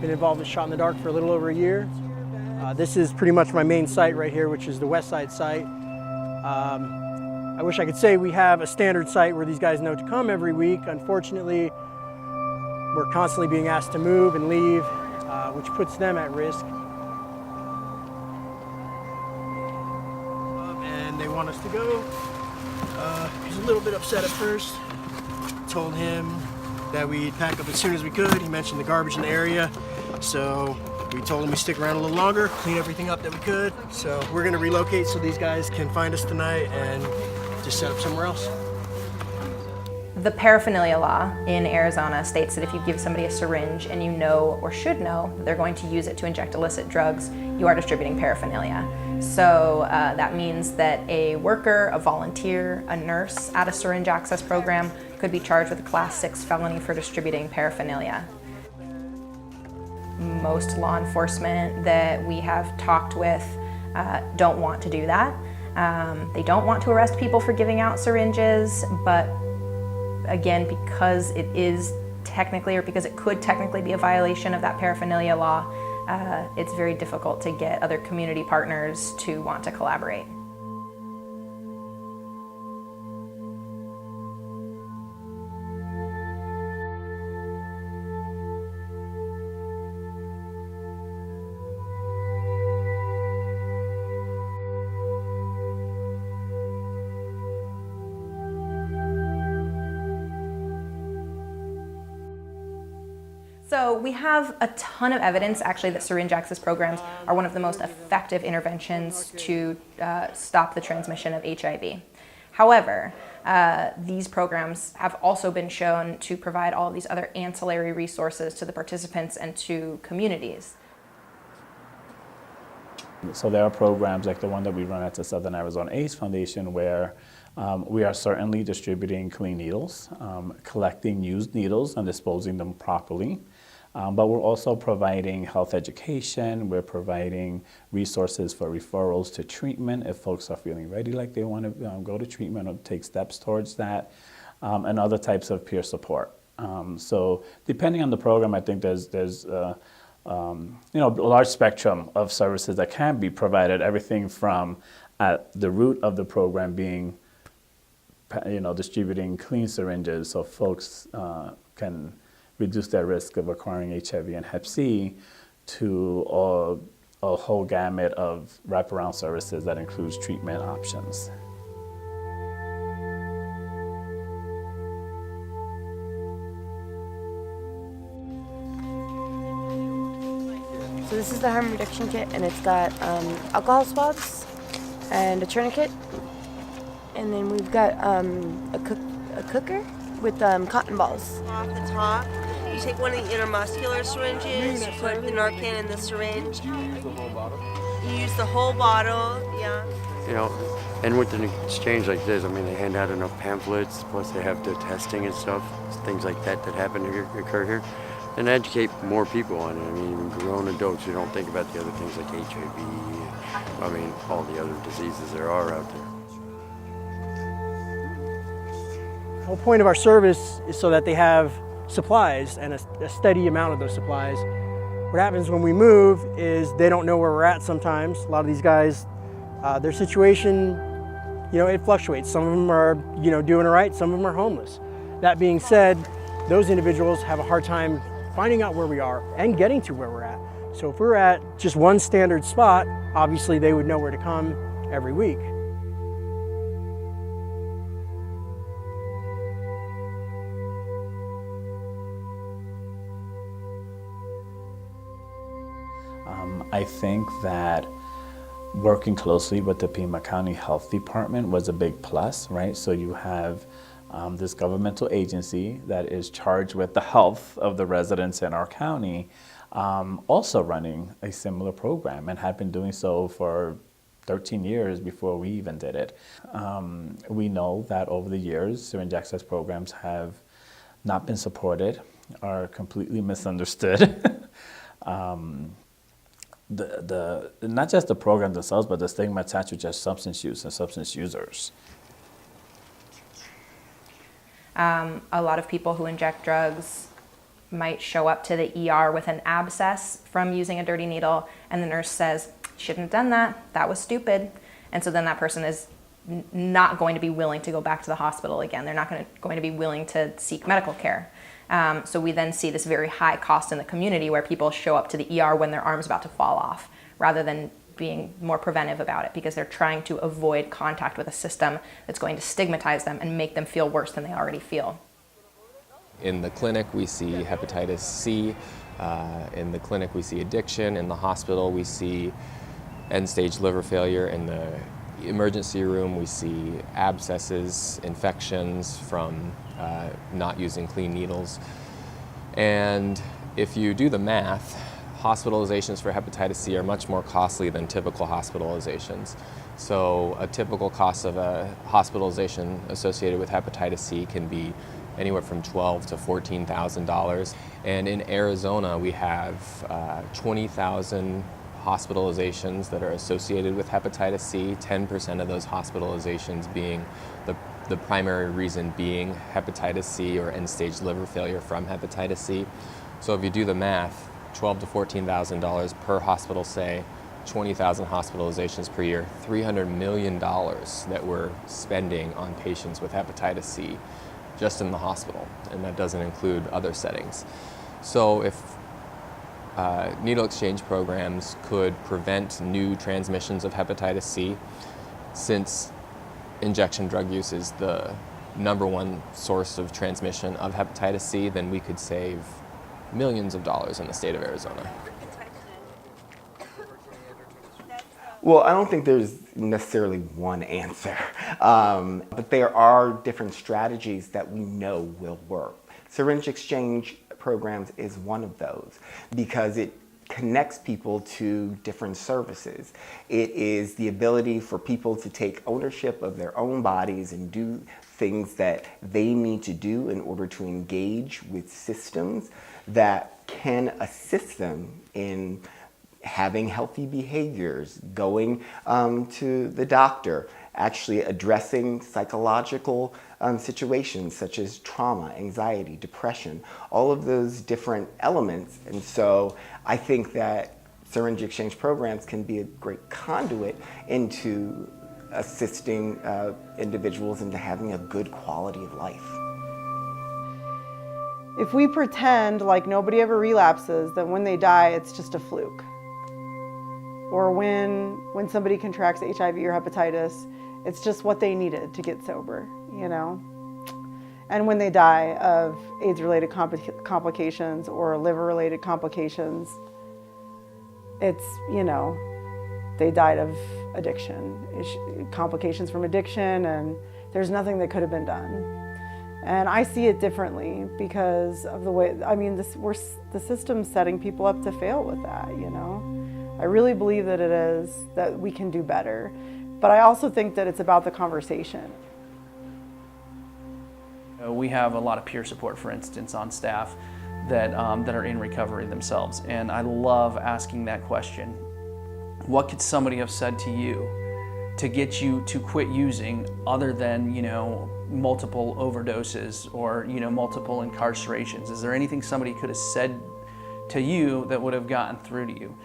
Been involved with Shot in the Dark for a little over a year. This is pretty much my main site right here, which is the West Side site. I wish I could say we have a standard site where these guys know to come every week. Unfortunately, we're constantly being asked to move and leave, which puts them at risk. And they want us to go. He was a little bit upset at first. Told him that we'd pack up as soon as we could. He mentioned the garbage in the area, so we told him we'd stick around a little longer, clean everything up that we could. So we're gonna relocate so these guys can find us tonight and just set up somewhere else. The paraphernalia law in Arizona states that if you give somebody a syringe and you know or should know that they're going to use it to inject illicit drugs, you are distributing paraphernalia. So that means that a worker, a volunteer, a nurse at a syringe access program could be charged with a Class 6 felony for distributing paraphernalia. Most law enforcement that we have talked with don't want to do that. They don't want to arrest people for giving out syringes, but again, because it is technically, or because it could technically be a violation of that paraphernalia law, it's very difficult to get other community partners to want to collaborate. So we have a ton of evidence actually that syringe access programs are one of the most effective interventions to stop the transmission of HIV. However, these programs have also been shown to provide all of these other ancillary resources to the participants and to communities. So there are programs like the one that we run at the Southern Arizona AIDS Foundation where we are certainly distributing clean needles, collecting used needles and disposing them properly. But we're also providing health education. We're providing resources for referrals to treatment if folks are feeling ready, like they want to go to treatment or take steps towards that, and other types of peer support. So depending on the program, I think there's a large spectrum of services that can be provided. Everything from at the root of the program being, distributing clean syringes so folks can reduce their risk of acquiring HIV and Hep C, to a whole gamut of wraparound services that includes treatment options. So this is the harm reduction kit, and it's got alcohol swabs and a tourniquet, and then we've got a cooker with cotton balls. Off the top, you take one of the intermuscular syringes, you put the Narcan in the syringe. You use the whole bottle, yeah. And with an exchange like this, they hand out enough pamphlets, plus they have the testing and stuff, things like that happen here, occur here, and educate more people on it. Even grown adults who don't think about the other things like HIV, all the other diseases there are out there. The whole point of our service is so that they have supplies and a steady amount of those supplies. What happens when we move is they don't know where we're at sometimes. A lot of these guys, their situation, it fluctuates. Some of them are, doing all right, some of them are homeless. That being said, those individuals have a hard time finding out where we are and getting to where we're at. So if we're at just one standard spot, obviously they would know where to come every week. I think that working closely with the Pima County Health Department was a big plus, right? So you have this governmental agency that is charged with the health of the residents in our county, also running a similar program and had been doing so for 13 years before we even did it. We know that over the years, syringe access programs have not been supported, are completely misunderstood. Not just the program themselves, but the stigma attached to just substance use and substance users. A lot of people who inject drugs might show up to the ER with an abscess from using a dirty needle, and the nurse says, shouldn't have done that, that was stupid. And so then that person is not going to be willing to go back to the hospital again. They're not going to be willing to seek medical care. So we then see this very high cost in the community where people show up to the ER when their arm's about to fall off, rather than being more preventive about it, because they're trying to avoid contact with a system that's going to stigmatize them and make them feel worse than they already feel. In the clinic, we see hepatitis C. In the clinic, we see addiction. In the hospital, we see end-stage liver failure. In the emergency room, we see abscesses, infections from not using clean needles. And if you do the math, hospitalizations for hepatitis C are much more costly than typical hospitalizations. So a typical cost of a hospitalization associated with hepatitis C can be anywhere from $12,000 to $14,000. And in Arizona, we have 20,000 hospitalizations that are associated with hepatitis C, 10% of those hospitalizations being the primary reason being hepatitis C or end-stage liver failure from hepatitis C. So if you do the math, $12,000 to $14,000 per hospital stay, 20,000 hospitalizations per year, $300 million that we're spending on patients with hepatitis C just in the hospital, and that doesn't include other settings. So if needle exchange programs could prevent new transmissions of hepatitis C, since injection drug use is the #1 source of transmission of hepatitis C, then we could save millions of dollars in the state of Arizona. Well, I don't think there's necessarily one answer, but there are different strategies that we know will work. Syringe exchange programs is one of those because it connects people to different services. It is the ability for people to take ownership of their own bodies and do things that they need to do in order to engage with systems that can assist them in having healthy behaviors, going to the doctor, actually addressing psychological situations such as trauma, anxiety, depression, all of those different elements. And so I think that syringe exchange programs can be a great conduit into assisting individuals into having a good quality of life. If we pretend like nobody ever relapses, then when they die, it's just a fluke. Or when somebody contracts HIV or hepatitis, it's just what they needed to get sober, you know? And when they die of AIDS-related complications or liver-related complications, it's, you know, they died of addiction, complications from addiction, and there's nothing that could have been done. And I see it differently because of the way, I mean, the system's setting people up to fail with that, you know? I really believe that it is, that we can do better. But I also think that it's about the conversation. We have a lot of peer support, for instance, on staff that are in recovery themselves. And I love asking that question. What could somebody have said to you to get you to quit using other than, you know, multiple overdoses or, you know, multiple incarcerations? Is there anything somebody could have said to you that would have gotten through to you?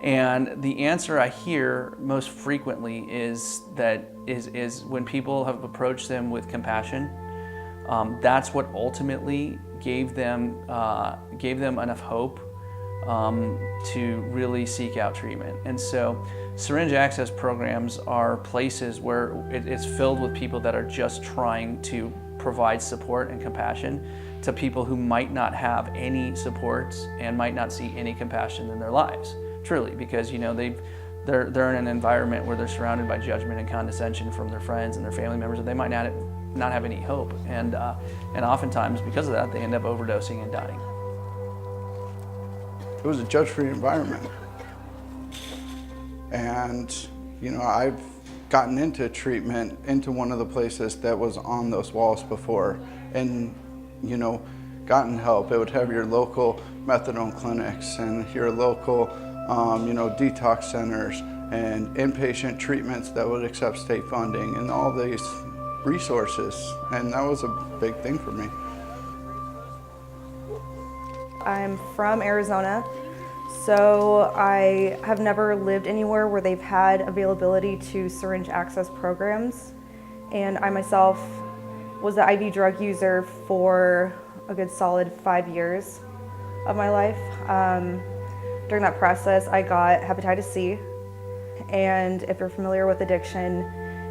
And the answer I hear most frequently is when people have approached them with compassion. That's what ultimately gave them enough hope to really seek out treatment. And so syringe access programs are places where it's filled with people that are just trying to provide support and compassion to people who might not have any supports and might not see any compassion in their lives. Truly, because, you know, they're in an environment where they're surrounded by judgment and condescension from their friends and their family members, and they might not have any hope. And oftentimes, because of that, they end up overdosing and dying. It was a judge-free environment. And, you know, I've gotten into treatment into one of the places that was on those walls before and, you know, gotten help. It would have your local methadone clinics and your local you know, detox centers and inpatient treatments that would accept state funding and all these resources. And that was a big thing for me. I'm from Arizona, so I have never lived anywhere where they've had availability to syringe access programs. And I myself was an IV drug user for a good solid 5 years of my life. During that process, I got hepatitis C. And if you're familiar with addiction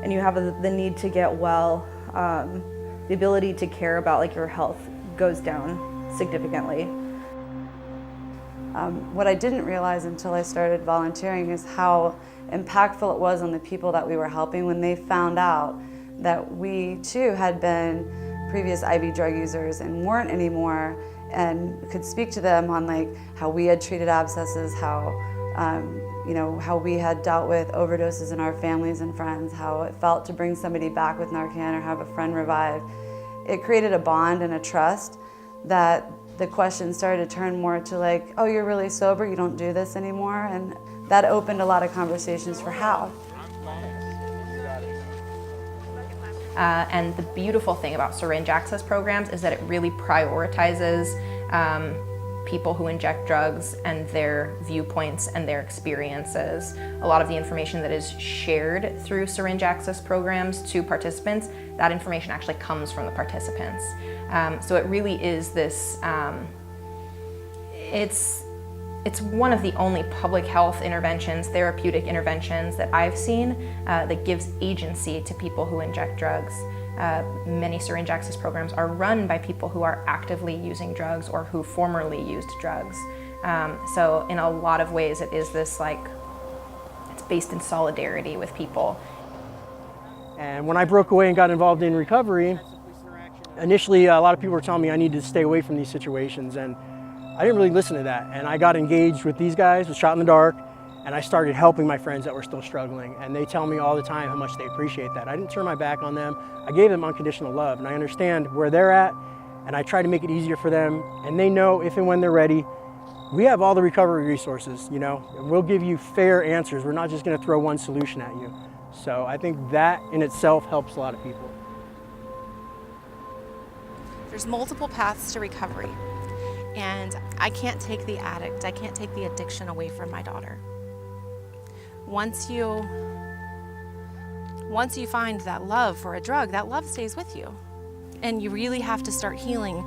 and you have the need to get well, the ability to care about like your health goes down significantly. What I didn't realize until I started volunteering is how impactful it was on the people that we were helping when they found out that we too had been previous IV drug users and weren't anymore, and could speak to them on like how we had treated abscesses, how how we had dealt with overdoses in our families and friends, how it felt to bring somebody back with Narcan or have a friend revive. It created a bond and a trust that the questions started to turn more to like, oh, you're really sober, you don't do this anymore, and that opened a lot of conversations for how. And the beautiful thing about syringe access programs is that it really prioritizes people who inject drugs and their viewpoints and their experiences. A lot of the information that is shared through syringe access programs to participants, that information actually comes from the participants. So it really is this, it's one of the only public health interventions, therapeutic interventions that I've seen that gives agency to people who inject drugs. Many syringe access programs are run by people who are actively using drugs or who formerly used drugs. So in a lot of ways it is this like, it's based in solidarity with people. And when I broke away and got involved in recovery, initially a lot of people were telling me I needed to stay away from these situations, and I didn't really listen to that. And I got engaged with these guys, was shot in the dark, and I started helping my friends that were still struggling. And they tell me all the time how much they appreciate that. I didn't turn my back on them. I gave them unconditional love, and I understand where they're at, and I try to make it easier for them. And they know if and when they're ready, we have all the recovery resources, and we'll give you fair answers. We're not just gonna throw one solution at you. So I think that in itself helps a lot of people. There's multiple paths to recovery, and I can't take the addict, I can't take the addiction away from my daughter. Once you find that love for a drug, that love stays with you. And you really have to start healing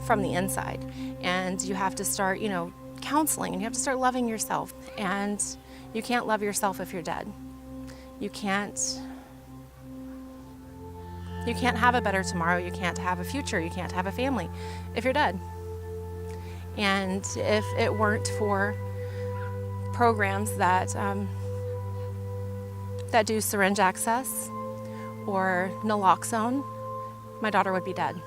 from the inside. And you have to start, counseling, and you have to start loving yourself. And you can't love yourself if you're dead. You can't have a better tomorrow, you can't have a future, you can't have a family if you're dead. And if it weren't for programs that do syringe access or naloxone, my daughter would be dead.